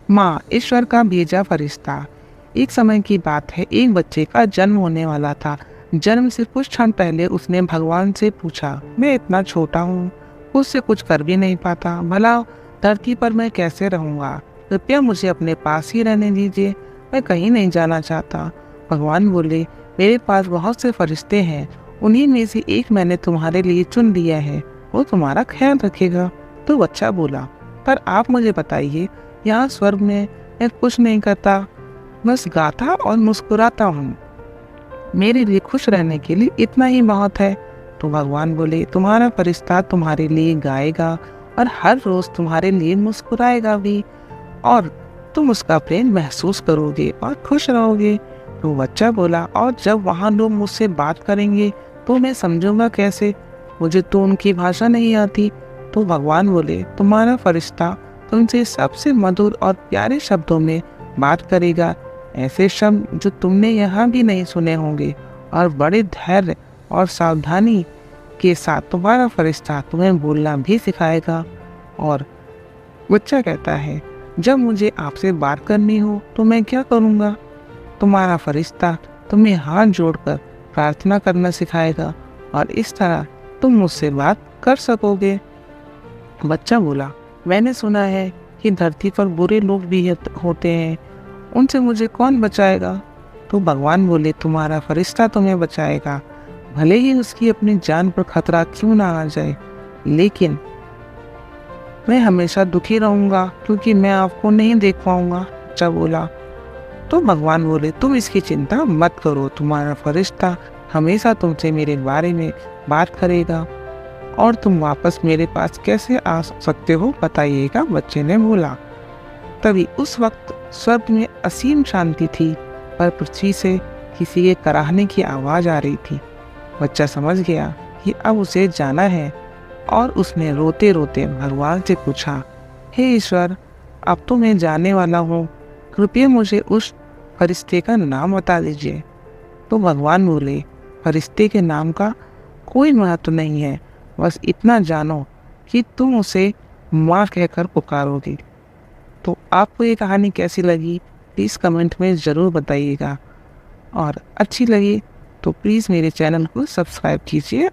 माँ, ईश्वर का भेजा फरिश्ता। एक समय की बात है, एक बच्चे का जन्म होने वाला था। जन्म से कुछ क्षण पहले उसने भगवान से पूछा, मैं इतना छोटा हूँ, खुद से कुछ कर भी नहीं पाता, भला धरती पर मैं कैसे रहूँगा? कृपया मुझे अपने पास ही रहने दीजिए, मैं कहीं नहीं जाना चाहता। भगवान बोले, मेरे पास बहुत से फरिश्ते हैं, उन्हीं में से एक मैंने तुम्हारे लिए चुन लिया है, वो तुम्हारा ख्याल रखेगा। तो बच्चा बोला, पर आप मुझे बताइए, यहाँ स्वर्ग में मैं कुछ नहीं करता, बस गाता और मुस्कुराता हूँ, मेरे लिए खुश रहने के लिए इतना ही बहुत है। तो भगवान बोले, तुम्हारा फरिश्ता तुम्हारे लिए गाएगा और हर रोज तुम्हारे लिए मुस्कुराएगा भी, और तुम उसका प्रेम महसूस करोगे और खुश रहोगे। तो बच्चा बोला, और जब वहाँ लोग मुझसे बात करेंगे तो मैं समझूंगा कैसे, मुझे तो उनकी भाषा नहीं आती। तो भगवान बोले, तुम्हारा फरिश्ता तुमसे सबसे मधुर और प्यारे शब्दों में बात करेगा, ऐसे शब्द जो तुमने यहाँ भी नहीं सुने होंगे, और बड़े धैर्य और सावधानी के साथ तुम्हारा फरिश्ता तुम्हें बोलना भी सिखाएगा। और बच्चा कहता है, जब मुझे आपसे बात करनी हो तो मैं क्या करूँगा? तुम्हारा फरिश्ता तुम्हें हाथ जोड़कर प्रार्थना करना सिखाएगा, और इस तरह तुम मुझसे बात कर सकोगे। बच्चा बोला, मैंने सुना है कि धरती पर बुरे लोग भी होते हैं, उनसे मुझे कौन बचाएगा? तो भगवान बोले, तुम्हारा फरिश्ता तुम्हें बचाएगा, भले ही उसकी अपनी जान पर खतरा क्यों ना आ जाए, लेकिन मैं हमेशा दुखी रहूंगा क्योंकि मैं आपको नहीं देख पाऊंगा। बच्चा बोला। तो भगवान बोले, तुम इसकी चिंता मत करो, तुम्हारा फरिश्ता हमेशा तुमसे मेरे बारे में बात करेगा, और तुम वापस मेरे पास कैसे आ सकते हो बताइएगा। बच्चे ने बोला। तभी उस वक्त स्वर्ग में असीम शांति थी, पर पृथ्वी से किसी के कराहने की आवाज आ रही थी। बच्चा समझ गया कि अब उसे जाना है, और उसने रोते रोते भगवान से पूछा, हे ईश्वर, अब तो मैं जाने वाला हूँ, कृपया मुझे उस फरिश्ते का नाम बता दीजिए। तो भगवान बोले, फरिश्ते के नाम का कोई महत्व नहीं है, बस इतना जानो कि तुम उसे माँ कहकर पुकारोगे। तो आपको ये कहानी कैसी लगी, प्लीज़ कमेंट में ज़रूर बताइएगा, और अच्छी लगी तो प्लीज़ मेरे चैनल को सब्सक्राइब कीजिए।